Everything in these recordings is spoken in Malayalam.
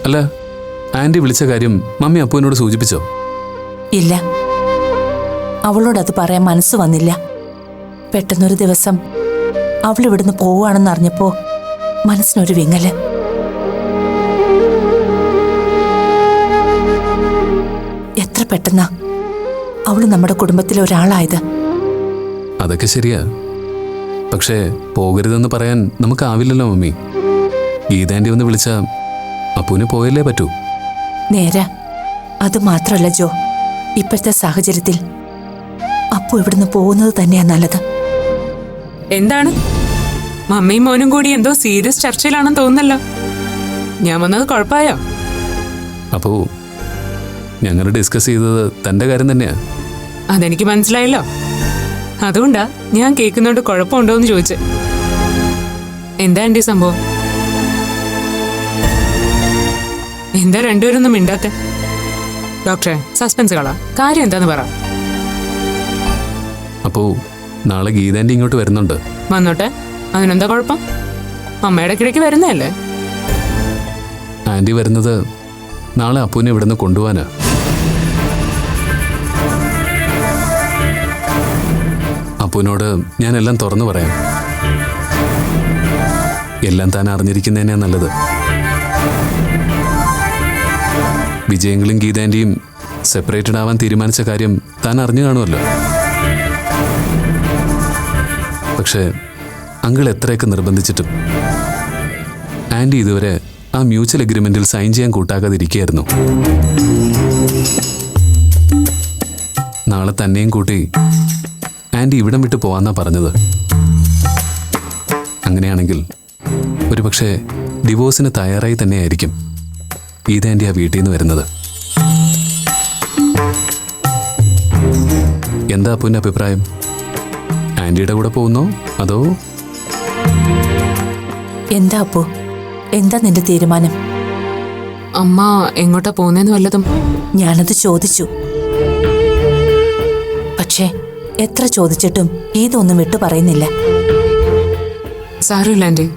അല്ല, ആന്റി വിളിച്ച കാര്യം മമ്മി അപ്പുവിനോട് സൂചിപ്പിച്ചോ? ഇല്ല, അവളോടത് പറയാൻ മനസ്സ് വന്നില്ല. പെട്ടെന്നൊരു ദിവസം അവൾ ഇവിടുന്ന് പോവുകയാണെന്ന് അറിഞ്ഞപ്പോ മനസ്സിനൊരു വിങ്ങല്. എത്ര പെട്ടെന്നാ അവള് നമ്മുടെ കുടുംബത്തിലെ ഒരാളായത്. അതൊക്കെ ശരിയാ, പക്ഷേ പോകരുതെന്ന് പറയാൻ നമുക്കാവില്ലല്ലോ മമ്മി. ഗീതാന്റി ഒന്ന് വിളിച്ച അപ്പുവിന് പോയല്ലേ പറ്റൂ. നേരാ. അത് മാത്രല്ല ജോ, ഇപ്പോഴത്തെ സാഹചര്യത്തിൽ അപ്പു ഇവിടുന്ന് പോകുന്നത് തന്നെയാ നല്ലത്. എന്താണ് മമ്മിയും മോനും കൂടി എന്തോ സീരിയസ് ചർച്ചയിലാണെന്ന് തോന്നുന്നല്ലോ. ഞാൻ വന്നത് കുഴപ്പമായോ? അപ്പോ ഞങ്ങൾ ഡിസ്കസ് ചെയ്തത് തന്റെ കാര്യം തന്നെയാ. അതെനിക്ക് മനസ്സിലായല്ലോ. അതുകൊണ്ടാ ഞാൻ കേൾക്കുന്നോണ്ട് കുഴപ്പമുണ്ടോന്ന് ചോദിച്ചേ. എന്താ ആന്റി സംഭവം? എന്താ രണ്ടുപേരൊന്നും മിണ്ടാത്തെ? ഡോക്ടറെ, സസ്പെൻസ് കളാ. കാര്യം എന്താന്ന് പറ. അപ്പോ നാളെ ഗീതാന്റി ഇങ്ങോട്ട് വരുന്നുണ്ട്. വന്നോട്ടെ, അതിനെന്താ കുഴപ്പം? അമ്മയുടെ കിടക്ക് വരുന്നതല്ലേ. ആന്റി വരുന്നത് നാളെ അപ്പുവിനെ ഇവിടുന്ന് കൊണ്ടുപോവാനാ. അപ്പുവിനോട് ഞാൻ എല്ലാം തുറന്നു പറയാം. എല്ലാം താൻ അറിഞ്ഞിരിക്കുന്നതന്നെയാ നല്ലത്. വിജയങ്ങളും ഗീതാന്റിയും സെപ്പറേറ്റഡ് ആവാൻ തീരുമാനിച്ച കാര്യം താൻ അറിഞ്ഞു കാണുമല്ലോ. പക്ഷേ അങ്കിൾ എത്രയൊക്കെ നിർബന്ധിച്ചിട്ടും ആന്റി ഇതുവരെ ആ മ്യൂച്വൽ എഗ്രിമെന്റിൽ സൈൻ ചെയ്യാൻ കൂട്ടാക്കാതിരിക്കുകയായിരുന്നു. നാളെ തന്നെയും കൂട്ടി ആന്റി ഇവിടം വിട്ട് പോവാന്നാ പറഞ്ഞത്. അങ്ങനെയാണെങ്കിൽ ഒരുപക്ഷെ ഡിവോഴ്സിന് തയ്യാറായി തന്നെയായിരിക്കും ഗീതാന്റി ആ വീട്ടിൽ നിന്ന് വരുന്നത്. എന്താ അപ്പുവിന്റെ അഭിപ്രായം? ആന്റിയുടെ കൂടെ പോകുന്നോ അതോ? എന്താ അപ്പു, എന്താ നിന്റെ തീരുമാനം? അമ്മ എങ്ങോട്ടാ പോകുന്നേന്ന് വല്ലതും? ഞാനത് ചോദിച്ചു. പക്ഷേ എത്ര ചോദിച്ചിട്ടും ഇതൊന്നും വിട്ടു പറയുന്നില്ല. സാരമില്ല ആന്റി,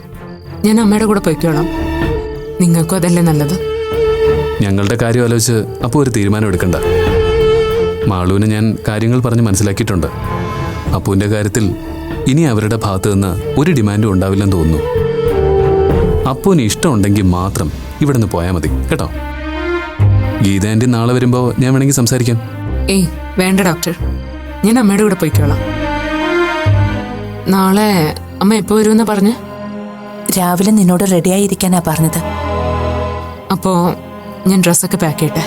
ഞാൻ അമ്മയുടെ കൂടെ പോയിക്കോളാം. നിങ്ങൾക്കും അതല്ലേ നല്ലത്. ഞങ്ങളുടെ കാര്യം ആലോചിച്ച് അപ്പോൾ ഒരു തീരുമാനം എടുക്കണ്ട. മാളുവിന് ഞാൻ കാര്യങ്ങൾ പറഞ്ഞ് മനസ്സിലാക്കിയിട്ടുണ്ട്. അപ്പുവിൻ്റെ കാര്യത്തിൽ ഇനി അവരുടെ ഭാഗത്ത് നിന്ന് ഒരു ഡിമാൻഡും ഉണ്ടാവില്ലെന്ന് തോന്നുന്നു. അപ്പുവിന് ഇഷ്ടമുണ്ടെങ്കിൽ മാത്രം ഇവിടുന്ന് പോയാൽ മതി കേട്ടോ. ഗീതാന്റി നാളെ വരുമ്പോൾ ഞാൻ വേണമെങ്കിൽ സംസാരിക്കാം. ഏയ് വേണ്ട ഡോക്ടർ, ഞാൻ അമ്മയുടെ കൂടെ പോയിക്കോളാം. നാളെ അമ്മ എപ്പോൾ വരുമെന്നാ പറഞ്ഞ്? രാവിലെ നിന്നോട് റെഡിയായിരിക്കാനാ പറഞ്ഞത്. അപ്പോ ഞാൻ ഡ്രസ്സൊക്കെ പാക്ക് ചെയ്യട്ടെ.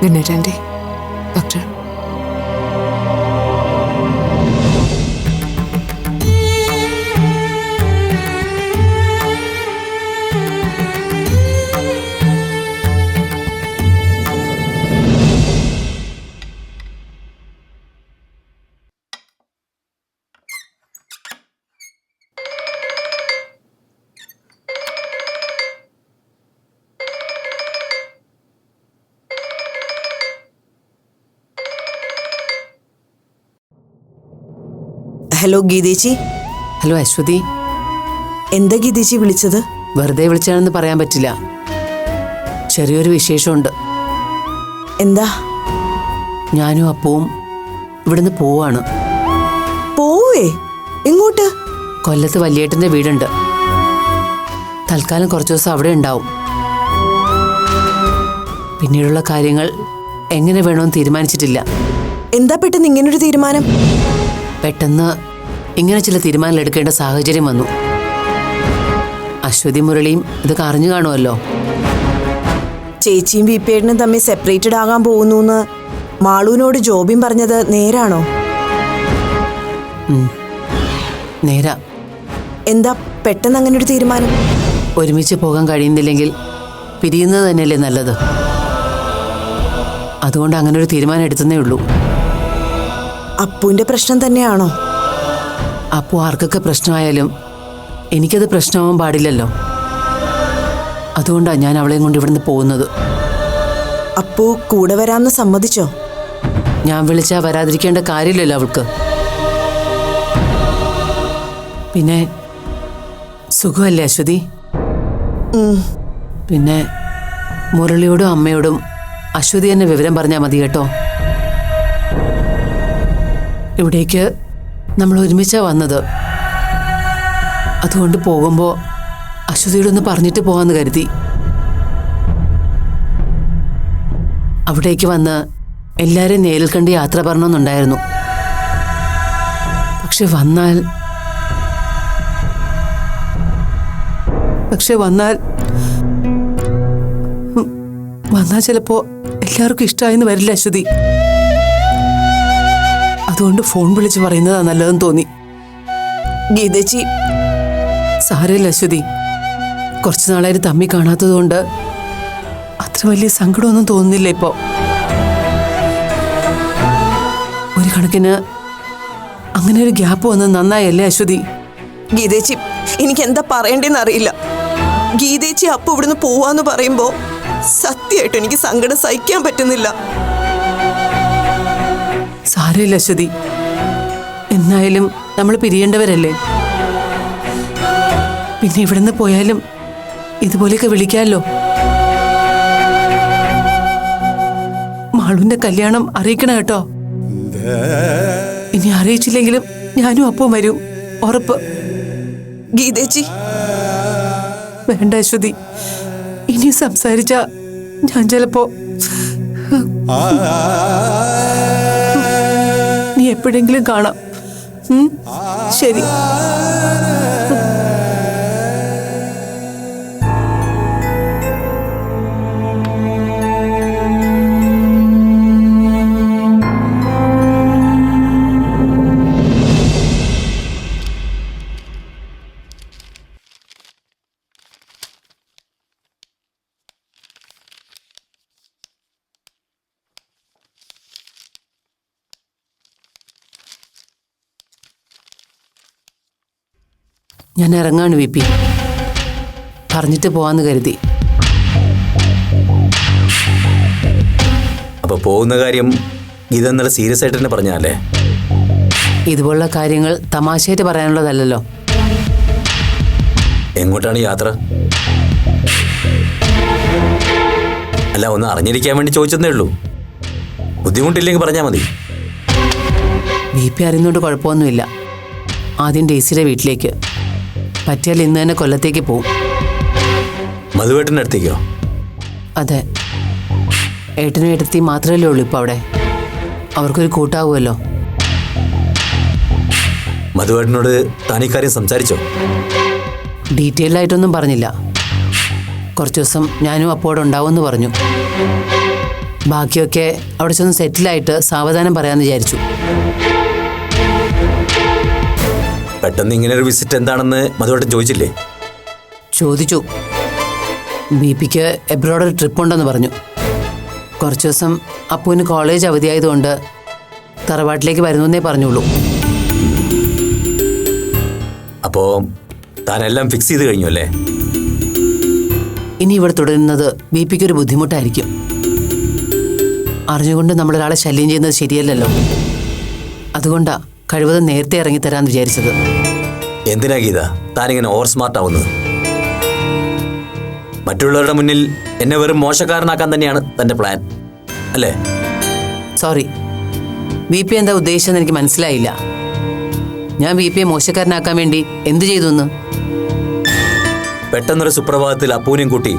Good night aunty. Doctor. Hello ഗീതേച്ചി. ഹലോ അശ്വതി. എന്താ ഗീതേച്ചി വിളിച്ചത്? വെറുതെ വിളിച്ചാണെന്ന് പറയാൻ പറ്റില്ല. ചെറിയൊരു വിശേഷമുണ്ട്. എന്താ? ഞാനും അപ്പവും ഇവിടുന്ന് പോവാണ്. പോവേ? എങ്ങോട്ട്? കൊല്ലത്ത് വല്യേട്ടൻ്റെ വീടുണ്ട്. തൽക്കാലം കുറച്ച് ദിവസം അവിടെ ഉണ്ടാവും. പിന്നീടുള്ള കാര്യങ്ങൾ എങ്ങനെ വേണമെന്ന് തീരുമാനിച്ചിട്ടില്ല. എന്താ പെട്ടെന്ന് ഇങ്ങനൊരു തീരുമാനം? പെട്ടെന്ന് ഇങ്ങനെ ചില തീരുമാനങ്ങൾ എടുക്കേണ്ട സാഹചര്യം വന്നു. അശ്വതി മുരളിയും ഇതൊക്കെ അറിഞ്ഞു കാണുമല്ലോ. ചേച്ചിയും വിപ്പേട്ടനും തമ്മിൽ സെപ്പറേറ്റഡ് ആകാൻ പോകുന്നു മാളുവിനോട് ജോബിയും പറഞ്ഞത് നേരാണോ? നേരാ. എന്താ പെട്ടെന്ന് അങ്ങനെ ഒരു തീരുമാനം? ഒരുമിച്ച് പോകാൻ കഴിയുന്നില്ലെങ്കിൽ പിരിയുന്നത് തന്നെയല്ലേ നല്ലത്. അതുകൊണ്ട് അങ്ങനെ ഒരു തീരുമാനം എടുത്തേ ഉള്ളൂ. അപ്പുവിന്റെ പ്രശ്നം തന്നെയാണോ? അപ്പു ആർക്കൊക്കെ പ്രശ്നമായാലും എനിക്കത് പ്രശ്നമാവാൻ പാടില്ലല്ലോ. അതുകൊണ്ടാണ് ഞാൻ അവളെയും കൊണ്ട് ഇവിടുന്ന് പോകുന്നത്. അപ്പു കൂടെ വരാമെന്ന് സമ്മതിച്ചോ? ഞാൻ വിളിച്ചാൽ വരാതിരിക്കേണ്ട കാര്യമില്ലല്ലോ അവൾക്ക്. പിന്നെ സുഖമല്ലേ അശ്വതി? പിന്നെ മുരളിയോടും അമ്മയോടും അശ്വതി തന്നെ വിവരം പറഞ്ഞാൽ മതി കേട്ടോ. ഇവിടേക്ക് നമ്മൾ ഒരുമിച്ചാ വന്നത്. അതുകൊണ്ട് പോകുമ്പോൾ അശ്വതിയോടൊന്ന് പറഞ്ഞിട്ട് പോകാമെന്ന് കരുതി. അവിടേക്ക് വന്ന് എല്ലാവരെയും നേരിൽ കണ്ട് യാത്ര പറഞ്ഞെന്നുണ്ടായിരുന്നു. പക്ഷെ വന്നാൽ ചിലപ്പോ എല്ലാവർക്കും ഇഷ്ടമായെന്ന് വരില്ല അശ്വതി. അതുകൊണ്ട് ഫോൺ വിളിച്ച് പറയുന്നതാ നല്ലതെന്ന് തോന്നി. ഗീതേച്ചി, സാരമില്ല അശ്വതി. കുറച്ചു നാളായിട്ട് തമ്മി കാണാത്തതുകൊണ്ട് അത്ര വലിയ സങ്കടമൊന്നും തോന്നുന്നില്ല ഇപ്പോ. ഒരു കണക്കിന് അങ്ങനെ ഒരു ഗ്യാപ്പ് വന്നത് നന്നായല്ലേ അശ്വതി? ഗീതേച്ചി, എനിക്ക് എന്താ പറയണ്ടേന്ന് അറിയില്ല. ഗീതേച്ചി അപ്പു ഇവിടുന്ന് പോവാന്ന് പറയുമ്പോ സത്യമായിട്ടും എനിക്ക് സങ്കടം സഹിക്കാൻ പറ്റുന്നില്ല. സാരമില്ല അശ്വതി. എന്നായാലും നമ്മൾ പിരിയേണ്ടവരല്ലേ. പിന്നെ ഇവിടുന്ന് പോയാലും ഇതുപോലെയൊക്കെ വിളിക്കാമല്ലോ. മാളുവിന്റെ കല്യാണം അറിയിക്കണം കേട്ടോ. ഇനി അറിയിച്ചില്ലെങ്കിലും ഞാനും അപ്പം വരും, ഉറപ്പ്. ഗീതേച്ചി, വേണ്ട അശ്വതി. ഇനി സംസാരിച്ച ഞാൻ ചിലപ്പോ നീ എപ്പോഴെങ്കിലും കാണാം. ശരി. ഞാൻ ഇറങ്ങാണ് വി പി. പറഞ്ഞിട്ട് പോവാന്ന് കരുതി. അപ്പൊ പോകുന്ന കാര്യം ഇതെന്നല്ല സീരിയസ് ആയിട്ട് തന്നെ പറഞ്ഞാലേ? ഇതുപോലുള്ള കാര്യങ്ങൾ തമാശയായിട്ട് പറയാനുള്ളതല്ലല്ലോ. എങ്ങോട്ടാണ് യാത്ര? അല്ല, ഒന്ന് അറിഞ്ഞിരിക്കാൻ വേണ്ടി ചോദിച്ചതേ ഉള്ളൂ. ബുദ്ധിമുട്ടില്ലെങ്കിൽ പറഞ്ഞാൽ മതി. വി പി അറിയുന്നോണ്ട് കുഴപ്പമൊന്നുമില്ല. ആദ്യം ഡേസിയുടെ വീട്ടിലേക്ക്, പറ്റിയാൽ ഇന്ന് തന്നെ കൊല്ലത്തേക്ക് പോവും. മധുവേട്ടൻ്റെ അടുത്തേക്കോ? അതെ. ഏട്ടനും ഏട്ടത്തി മാത്രമല്ലേ ഉള്ളൂ ഇപ്പോൾ അവിടെ. അവർക്കൊരു കൂട്ടാവുമല്ലോ. മധുവേട്ടനോട് താനിക്കാര്യം സംസാരിച്ചോ? ഡീറ്റെയിൽ ആയിട്ടൊന്നും പറഞ്ഞില്ല. കുറച്ച് ദിവസം ഞാനും അപ്പോൾ അവിടെ ഉണ്ടാവുമെന്ന് പറഞ്ഞു. ബാക്കിയൊക്കെ അവിടെ ചെന്ന് സെറ്റിലായിട്ട് സാവധാനം പറയാമെന്ന് വിചാരിച്ചു. പെട്ടെന്ന് ഇങ്ങനെ ഒരു വിസിറ്റ് എന്താണെന്ന് മധുവേട്ടൻ ചോദിച്ചില്ലേ? ചോദിച്ചു. ബി പിക്ക് എബ്രോഡ് ഒരു ട്രിപ്പ് ഉണ്ടെന്ന് പറഞ്ഞു. കുറച്ച് ദിവസം അപ്പുവിന് കോളേജ് അവധിയായതുകൊണ്ട് തറവാട്ടിലേക്ക് വരുന്നേ പറഞ്ഞുള്ളൂ. അപ്പോ താനെല്ലാം ഫിക്സ് ചെയ്ത് കഴിഞ്ഞു അല്ലേ? ഇനി ഇവിടെ തുടരുന്നത് ബി പിക്ക് ഒരു ബുദ്ധിമുട്ടായിരിക്കും. അറിഞ്ഞുകൊണ്ട് നമ്മളൊരാളെ ശല്യം ചെയ്യുന്നത് ശരിയല്ലല്ലോ. അതുകൊണ്ടാ കഴിവതും നേരത്തെ ഇറങ്ങിത്തരാന്ന് വിചാരിച്ചത്. എന്തിനാ ഗീത താനിങ്ങനെ ഓവർ സ്മാർട്ട് ആവുന്നത്? മറ്റുള്ളവരുടെ മുന്നിൽ എന്നെ വെറും മോശക്കാരനാക്കാൻ തന്നെയാണ് തന്റെ പ്ലാൻ അല്ലേ? സോറി, ബി പി എന്താ ഉദ്ദേശിച്ചെന്ന് എനിക്ക് മനസ്സിലായില്ല. ഞാൻ ബി പിയെ മോശക്കാരനാക്കാൻ വേണ്ടി എന്തു ചെയ്തു എന്ന്? പെട്ടെന്നൊരു സുപ്രഭാതത്തിൽ അപ്പൂനെയും കൂട്ടി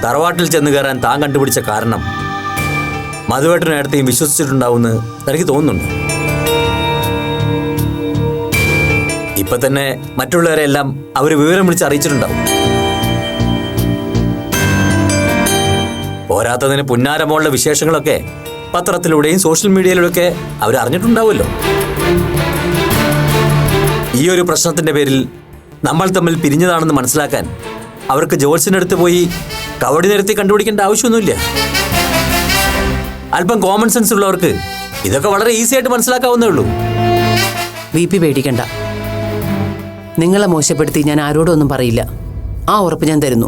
തറവാട്ടിൽ ചെന്ന് കയറാൻ താൻ കണ്ടുപിടിച്ച കാരണം മധുവേട്ടനും അടുത്തേയും വിശ്വസിച്ചിട്ടുണ്ടാവുമെന്ന് തനിക്ക് തോന്നുന്നുണ്ട്. ഇപ്പൊ തന്നെ മറ്റുള്ളവരെ എല്ലാം അവര് വിവരം വിളിച്ച് അറിയിച്ചിട്ടുണ്ടാവും. പോരാത്തതിന് പുന്നാരമോളുടെ വിശേഷങ്ങളൊക്കെ പത്രത്തിലൂടെയും സോഷ്യൽ മീഡിയയിലൂടെയൊക്കെ അവർ അറിഞ്ഞിട്ടുണ്ടാവുമല്ലോ. ഈ ഒരു പ്രശ്നത്തിന്റെ പേരിൽ നമ്മൾ തമ്മിൽ പിരിഞ്ഞതാണെന്ന് മനസ്സിലാക്കാൻ അവർക്ക് ജോത്സ്യൻ്റെ അടുത്ത് പോയി കവടി നിരത്തി കണ്ടുപിടിക്കേണ്ട ആവശ്യമൊന്നുമില്ല. അല്പം കോമൺ സെൻസ് ഉള്ളവർക്ക് ഇതൊക്കെ വളരെ ഈസി ആയിട്ട് മനസ്സിലാക്കാവുന്നേ ഉള്ളൂ. ബി പി പേടിക്കണ്ട. നിങ്ങളെ മോശപ്പെടുത്തി ഞാൻ ആരോടും ഒന്നും പറയില്ല. ആ ഉറപ്പ് ഞാൻ തരുന്നു.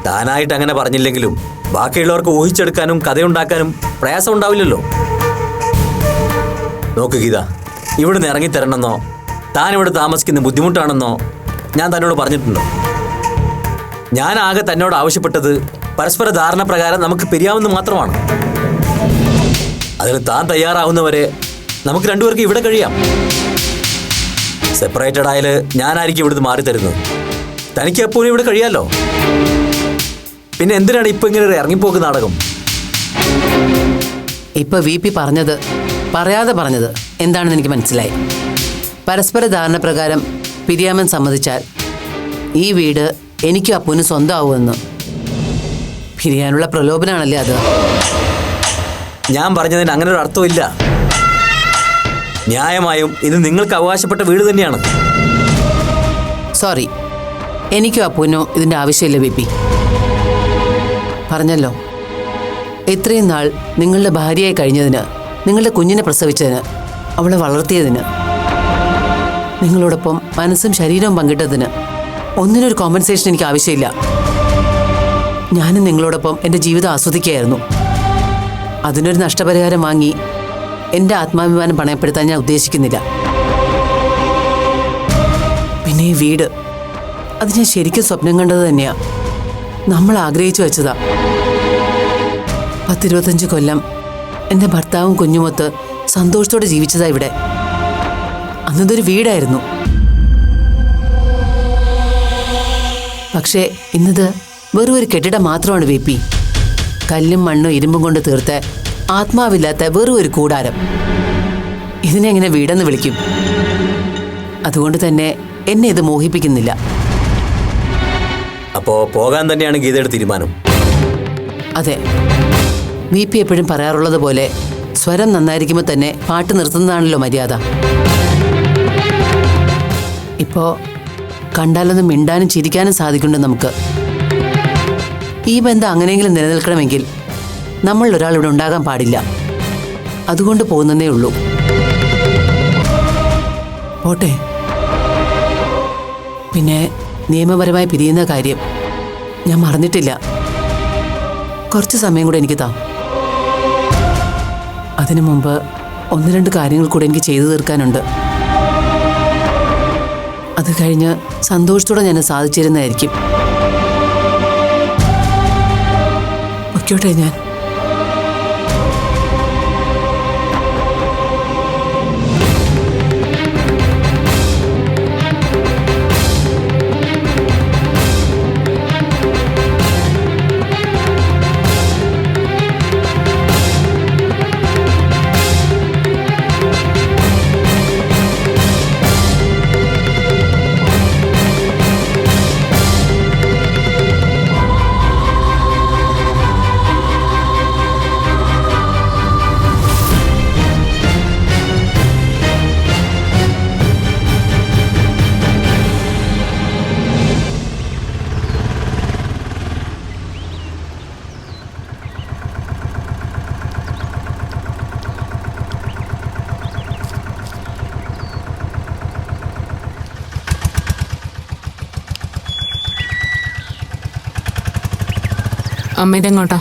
താനായിട്ട് അങ്ങനെ പറഞ്ഞില്ലെങ്കിലും ബാക്കിയുള്ളവർക്ക് ഊഹിച്ചെടുക്കാനും കഥയുണ്ടാക്കാനും പ്രയാസം ഉണ്ടാവില്ലല്ലോ. നോക്ക് ഗീത, ഇവിടുന്ന് ഇറങ്ങിത്തരണമെന്നോ താൻ ഇവിടെ താമസിക്കുന്ന ബുദ്ധിമുട്ടാണെന്നോ ഞാൻ തന്നോട് പറഞ്ഞിട്ടുണ്ടോ? ഞാൻ ആകെ തന്നോട് ആവശ്യപ്പെട്ടത് പരസ്പര ധാരണ പ്രകാരം നമുക്ക് പിരിയാമെന്ന് മാത്രമാണ്. അതിന് താൻ തയ്യാറാവുന്നവരെ നമുക്ക് രണ്ടുപേർക്ക് ഇവിടെ കഴിയാം. സെപ്പറേറ്റഡ് ആയാല് ഞാനായിരിക്കും ഇവിടുന്ന് മാറി തരുന്നത്. തനിക്ക് എപ്പോഴും ഇവിടെ കഴിയാലോ. പിന്നെ എന്തിനാണ് ഇപ്പൊ ഇങ്ങനെ ഒരു ഇറങ്ങിപ്പോക്ക് നാടകം? ഇപ്പൊ VP പറഞ്ഞത് പറയാതെ പറഞ്ഞത് എന്താണെന്ന് എനിക്ക് മനസ്സിലായി. പരസ്പര ധാരണ പ്രകാരം പിരിയാമെന്ന് സമ്മതിച്ചാൽ ഈ വീട് എനിക്കും അപ്പൂനും സ്വന്തമാവുമെന്ന്. പിരിയാനുള്ള പ്രലോഭനാണല്ലേ അത്? ഞാൻ പറഞ്ഞതിന് അങ്ങനെ ഒരു അർത്ഥമില്ല. ന്യായമായും ഇത് നിങ്ങൾക്ക് അവകാശപ്പെട്ട വീട് തന്നെയാണ്. സോറി, എനിക്കും അപ്പൂനോ ഇതിൻ്റെ ആവശ്യമില്ല VP. പറഞ്ഞല്ലോ, ഇത്രയും നാൾ നിങ്ങളുടെ ഭാര്യയായി കഴിഞ്ഞതിന്, നിങ്ങളുടെ കുഞ്ഞിനെ പ്രസവിച്ചതിന്, അവളെ വളർത്തിയതിന്, നിങ്ങളോടൊപ്പം മനസ്സും ശരീരവും പങ്കിട്ടതിന് ഒന്നിനൊരു കോമ്പൻസേഷൻ എനിക്ക് ആവശ്യമില്ല. ഞാനും നിങ്ങളോടൊപ്പം എൻ്റെ ജീവിതം ആസ്വദിക്കുകയായിരുന്നു. അതിനൊരു നഷ്ടപരിഹാരം വാങ്ങി എൻ്റെ ആത്മാഭിമാനം പണയപ്പെടുത്താൻ ഞാൻ ഉദ്ദേശിക്കുന്നില്ല. പിന്നെ ഈ വീട്, അത് ഞാൻ ശരിക്കും സ്വപ്നം കണ്ടത് തന്നെയാ. നമ്മൾ ആഗ്രഹിച്ചു വെച്ചതാ. 10-25 കൊല്ലം എൻ്റെ ഭർത്താവും കുഞ്ഞുമൊത്ത് സന്തോഷത്തോടെ ജീവിച്ചതാ ഇവിടെ. അന്നതൊരു വീടായിരുന്നു. പക്ഷേ ഇന്നത് വെറും ഒരു കെട്ടിടം മാത്രമാണ് VP. കല്ലും മണ്ണും ഇരുമ്പും കൊണ്ട് തീർത്ത ആത്മാവില്ലാത്ത വെറും ഒരു കൂടാരം. ഇതിനെങ്ങനെ വീടെന്ന് വിളിക്കും? അതുകൊണ്ട് തന്നെ എന്നെ ഇത് മോഹിപ്പിക്കുന്നില്ല. അപ്പോ പോകാൻ തന്നെയാണ് ഗീതയുടെ തീരുമാനം? അതെ, VP എപ്പോഴും പറയാറുള്ളത് പോലെ സ്വരം നന്നായിരിക്കുമ്പോൾ തന്നെ പാട്ട് നിർത്തുന്നതാണല്ലോ മര്യാദ. ഇപ്പോ കണ്ടാലൊന്നും മിണ്ടാനും ചിരിക്കാനും സാധിക്കുന്നുണ്ട് നമുക്ക്. ഈ ബന്ധം അങ്ങനെയെങ്കിലും നിലനിൽക്കണമെങ്കിൽ നമ്മളിൽ ഒരാൾ ഇവിടെ ഉണ്ടാകാൻ പാടില്ല. അതുകൊണ്ട് പോകുന്നതേ ഉള്ളൂ. പോട്ടെ. പിന്നെ നിയമപരമായി പിരിയുന്ന കാര്യം ഞാൻ മറന്നിട്ടില്ല. കുറച്ച് സമയം കൂടെ എനിക്ക് താ. അതിനു മുമ്പ് 1-2 കാര്യങ്ങൾ കൂടെ എനിക്ക് ചെയ്തു തീർക്കാനുണ്ട്. അത് കഴിഞ്ഞ് സന്തോഷത്തോടെ ഞാൻ സാധിച്ചിരുന്നതായിരിക്കും. ഒക്കെയോട്ടെ ഞാൻ. അമ്മ ഇതെങ്ങോട്ടാ?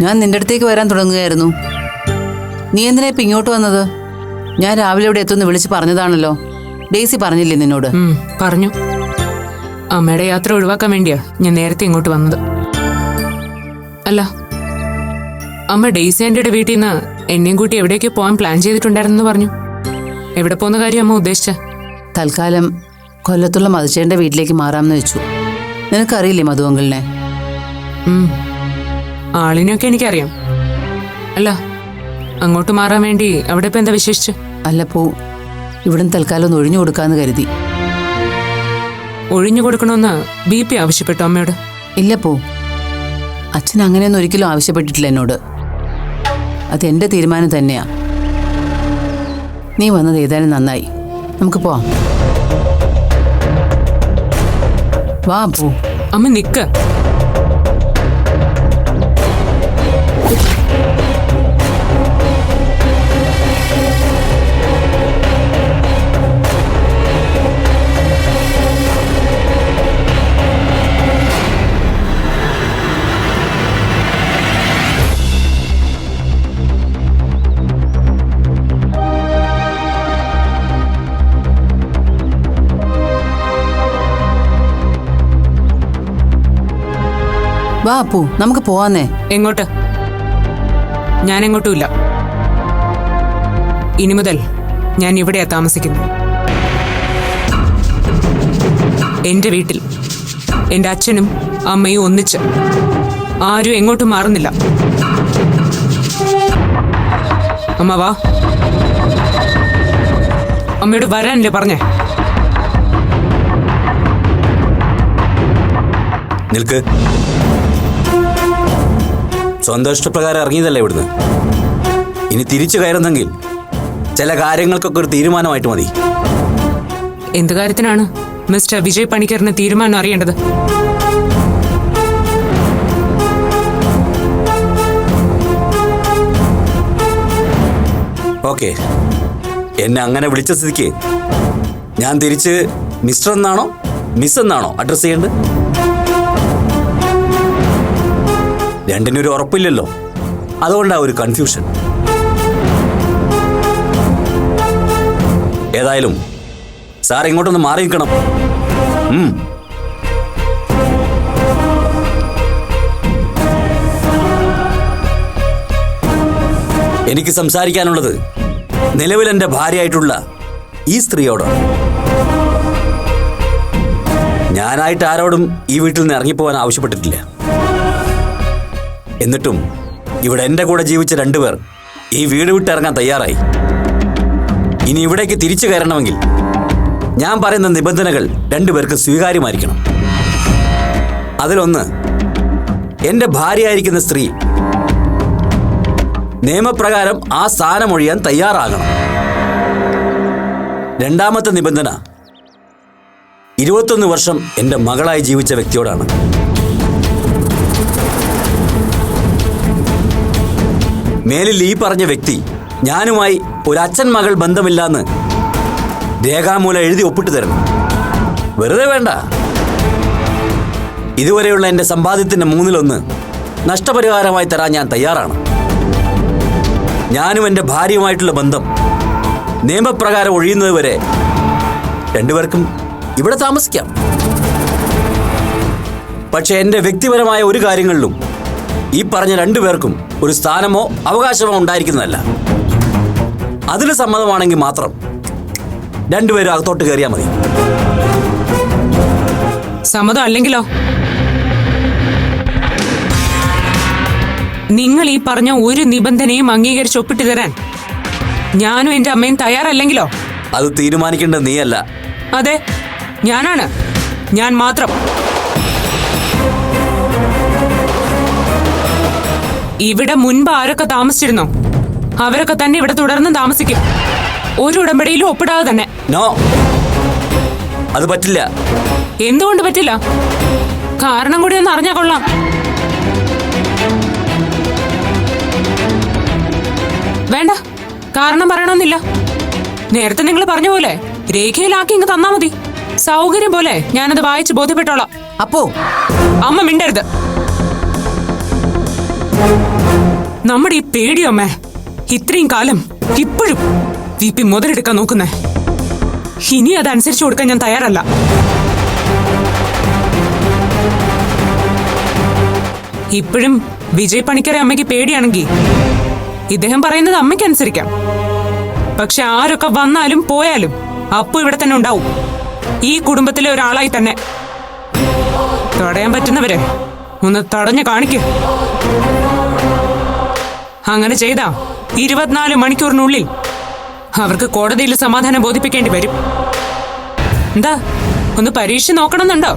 ഞാൻ നിന്റെ അടുത്തേക്ക് വരാൻ തുടങ്ങുകയായിരുന്നു. നീ എന്തിനാ ഇപ്പം ഇങ്ങോട്ട് വന്നത്? ഞാൻ രാവിലെ ഇവിടെ എത്തുമെന്ന് വിളിച്ച് പറഞ്ഞതാണല്ലോ. ഡേസി പറഞ്ഞില്ലേ നിന്നോട്? പറഞ്ഞു. അമ്മയുടെ യാത്ര ഒഴിവാക്കാൻ വേണ്ടിയാ ഞാൻ നേരത്തെ ഇങ്ങോട്ട് വന്നത്. അല്ല, അമ്മ ഡെയ്സി ആന്റിയുടെ വീട്ടിൽ നിന്ന് എന്നെയും കൂട്ടി എവിടേക്കോ പോകാൻ പ്ലാൻ ചെയ്തിട്ടുണ്ടായിരുന്നെന്ന് പറഞ്ഞു. എവിടെ പോകുന്ന കാര്യം അമ്മ ഉദ്ദേശിച്ച? തൽക്കാലം കൊല്ലത്തുള്ള മധുച്ചേന്റെ വീട്ടിലേക്ക് മാറാമെന്ന് വെച്ചു. നിനക്കറിയില്ലേ മധുവങ്കളിനെ? ആളിനെയൊക്കെ എനിക്കറിയാം. അല്ല, അങ്ങോട്ട് മാറാൻ വേണ്ടി അവിടെ ഇപ്പൊ എന്താ വിശേഷിച്ചു? അല്ലപ്പോ ഇവിടെ തൽക്കാലം ഒന്ന് ഒഴിഞ്ഞു കൊടുക്കാന്ന് കരുതി. ഒഴിഞ്ഞു കൊടുക്കണമെന്ന് BP ആവശ്യപ്പെട്ടു അമ്മയോട്? ഇല്ലപ്പോ, അച്ഛൻ അങ്ങനെയൊന്നും ഒരിക്കലും ആവശ്യപ്പെട്ടിട്ടില്ല എന്നോട്. അതെന്റെ തീരുമാനം തന്നെയാ. നീ വന്നത് ഏതായാലും നന്നായി. നമുക്ക് പോവാം. വാ പോ. അമ്മ നിക്ക്. വാ അപ്പു, നമുക്ക് പോവാന്നേ. എങ്ങോട്ട്? ഞാൻ എങ്ങോട്ടുമില്ല. ഇനി മുതൽ ഞാൻ ഇവിടെയാ താമസിക്കുന്നത്. എന്റെ വീട്ടിൽ എന്റെ അച്ഛനും അമ്മയും ഒന്നിച്ച്. ആരും എങ്ങോട്ടും മാറുന്നില്ല. അമ്മ വാ. അമ്മയോട് വരാനല്ലേ പറഞ്ഞേ? നിൽക്ക്. സ്വന്തം ഇഷ്ടപ്രകാരം ഇറങ്ങിയതല്ലേ ഇവിടുന്ന്. ഇനി തിരിച്ചു കയറുന്നെങ്കിൽ ചില കാര്യങ്ങൾക്കൊക്കെ ഒരു തീരുമാനമായിട്ട് മതി. എന്ത് കാര്യത്തിനാണ് മിസ്റ്റർ വിജയ് പണിക്കറിന് തീരുമാനം അറിയേണ്ടത്? ഓക്കെ, എന്നെ അങ്ങനെ വിളിച്ച സ്ഥിതിക്ക് ഞാൻ തിരിച്ച് മിസ്റ്റർ എന്നാണോ മിസ് എന്നാണോ അഡ്രസ് ചെയ്യേണ്ടത്? രണ്ടിനൊരു ഉറപ്പില്ലല്ലോ, അതുകൊണ്ടാ ഒരു കൺഫ്യൂഷൻ. ഏതായാലും സാർ ഇങ്ങോട്ടൊന്ന് മാറി നിൽക്കണം. എനിക്ക് സംസാരിക്കാനുള്ളത് നിലവിൽ എൻ്റെ ഭാര്യയായിട്ടുള്ള ഈ സ്ത്രീയോടാണ്. ഞാനായിട്ട് ആരോടും ഈ വീട്ടിൽ നിന്ന് ഇറങ്ങിപ്പോകാൻ ആവശ്യപ്പെട്ടിട്ടില്ല. എന്നിട്ടും ഇവിടെ എൻ്റെ കൂടെ ജീവിച്ച രണ്ടുപേർ ഈ വീട് വിട്ടിറങ്ങാൻ തയ്യാറായി. ഇനി ഇവിടേക്ക് തിരിച്ചു കയറണമെങ്കിൽ ഞാൻ പറയുന്ന നിബന്ധനകൾ രണ്ടുപേർക്ക് സ്വീകാര്യമായിരിക്കണം. അതിലൊന്ന്, എൻ്റെ ഭാര്യയായിരിക്കുന്ന സ്ത്രീ നിയമപ്രകാരം ആ സ്ഥാനമൊഴിയാൻ തയ്യാറാകണം. രണ്ടാമത്തെ നിബന്ധന, 21 വർഷം എൻ്റെ മകളായി ജീവിച്ച വ്യക്തിയോടാണ്. മേലിൽ ഈ പറഞ്ഞ വ്യക്തി ഞാനുമായി ഒരു അച്ഛൻ മകൾ ബന്ധമില്ലാന്ന് രേഖാമൂലം എഴുതി ഒപ്പിട്ട് തരണം. വെറുതെ വേണ്ട. ഇതുവരെയുള്ള എൻ്റെ സമ്പാദ്യത്തിൻ്റെ 1/3 നഷ്ടപരിഹാരമായി തരാൻ ഞാൻ തയ്യാറാണ്. ഞാനും എൻ്റെ ഭാര്യയുമായിട്ടുള്ള ബന്ധം നിയമപ്രകാരം ഒഴിയുന്നതുവരെ രണ്ടുപേർക്കും ഇവിടെ താമസിക്കാം. പക്ഷെ എൻ്റെ വ്യക്തിപരമായ ഒരു കാര്യങ്ങളിലും ഈ പറഞ്ഞ രണ്ടുപേർക്കും ഒരു സ്ഥാനമോ അവകാശമോ ഉണ്ടായിരിക്കുന്നതല്ല. അതിന് സമ്മതമാണെങ്കിൽ മാത്രം രണ്ടുപേരും അകത്തോട്ട് കയറിയാൽ മതി. സമ്മതം അല്ലെങ്കിലോ? നിങ്ങൾ ഈ പറഞ്ഞ ഒരു നിബന്ധനയും അംഗീകരിച്ച് ഒപ്പിട്ട് തരാൻ ഞാനും എന്റെ അമ്മയും തയ്യാറല്ലെങ്കിലോ? അത് തീരുമാനിക്കേണ്ടത് നീയല്ല. അതെ, ഞാനാണ്. ഞാൻ മാത്രം. ഇവിടെ മുൻപ് ആരൊക്കെ താമസിച്ചിരുന്നോ അവരൊക്കെ തന്നെ ഇവിടെ തുടർന്ന് താമസിക്കും. ഒരു ഉടമ്പടിയിലും ഒപ്പിടാതെ തന്നെ. നോ, അത് പറ്റില്ല. എന്തുകൊണ്ട് പറ്റില്ല? കാരണം കൂടി ഒന്ന് അറിഞ്ഞാ കൊള്ളാം. വേണ്ട, കാരണം പറയണമെന്നില്ല. നേരത്തെ നിങ്ങൾ പറഞ്ഞ പോലെ രേഖയിലാക്കി ഇങ്ങ് തന്നാ മതി. സൗകര്യം പോലെ ഞാനത് വായിച്ച് ബോധ്യപ്പെട്ടോളാം. അപ്പോ അമ്മ മിണ്ടരുത്. നമ്മുടെ ഈ പേടിയമ്മേ ഇത്രയും കാലം ഇപ്പോഴും VP മുതലെടുക്കാൻ നോക്കുന്നേ. ഇനി അതനുസരിച്ച് കൊടുക്കാൻ ഞാൻ തയ്യാറല്ല. ഇപ്പോഴും വിജയ് പണിക്കരെ അമ്മയ്ക്ക് പേടിയാണെങ്കിൽ ഇദ്ദേഹം പറയുന്നത് അമ്മയ്ക്ക് അനുസരിക്കാം. പക്ഷെ ആരൊക്കെ വന്നാലും പോയാലും അപ്പു ഇവിടെ തന്നെ ഉണ്ടാവും. ഈ കുടുംബത്തിലെ ഒരാളായി തന്നെ. തടയാൻ പറ്റുന്നവരെ ഒന്ന് തടഞ്ഞു കാണിക്കൂ. അങ്ങനെ ചെയ്താ 24 മണിക്കൂറിനുള്ളിൽ അവർക്ക് കോടതിയിൽ സമാധാനം ബോധിപ്പിക്കേണ്ടി വരും. എന്താ, ഒന്ന് പരീക്ഷ നോക്കണമെന്നുണ്ടോ?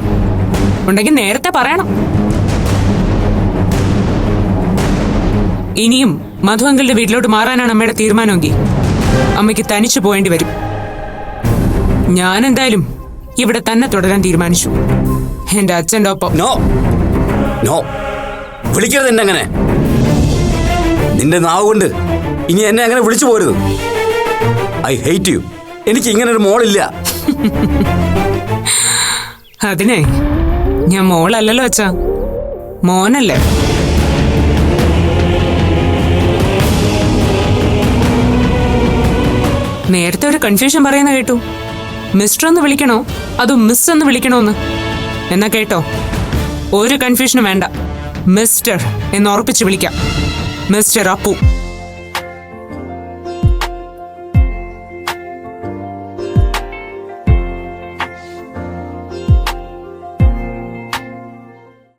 ഉണ്ടെങ്കിൽ നേരത്തെ പറയണം. ഇനിയും മധു അങ്കിളുടെ വീട്ടിലോട്ട് മാറാനാണ് അമ്മയുടെ തീരുമാനമെങ്കിൽ അമ്മയ്ക്ക് തനിച്ചു പോകേണ്ടി വരും. ഞാൻ എന്തായാലും ഇവിടെ തന്നെ തുടരാൻ തീരുമാനിച്ചു, എന്റെ അച്ഛൻ്റെ ഒപ്പം. നോ നോ, വിളിക്കരുത് എന്നെ അങ്ങനെ. നിന്റെ നാവ് കൊണ്ട് ഇനി എന്നെ അങ്ങനെ വിളിച്ചു പോരുത്. I hate you. എനിക്ക് ഇങ്ങനെ ഒരു മോളില്ല. അതിനെ ഞാൻ മോളല്ലല്ലോ അച്ഛാ, മോനല്ലേ. നേരത്തെ ഒരു കൺഫ്യൂഷൻ പറയുന്ന കേട്ടു. മിസ്റ്റർ എന്ന് വിളിക്കണോ അതോ മിസ് എന്ന് വിളിക്കണോന്ന്. എന്നാ കേട്ടോ, ഒരു കൺഫ്യൂഷനും വേണ്ട. മിസ്റ്റർ എന്ന് ഉറപ്പിച്ച് വിളിക്കാം. മിസ്റ്റർ അപ്പു.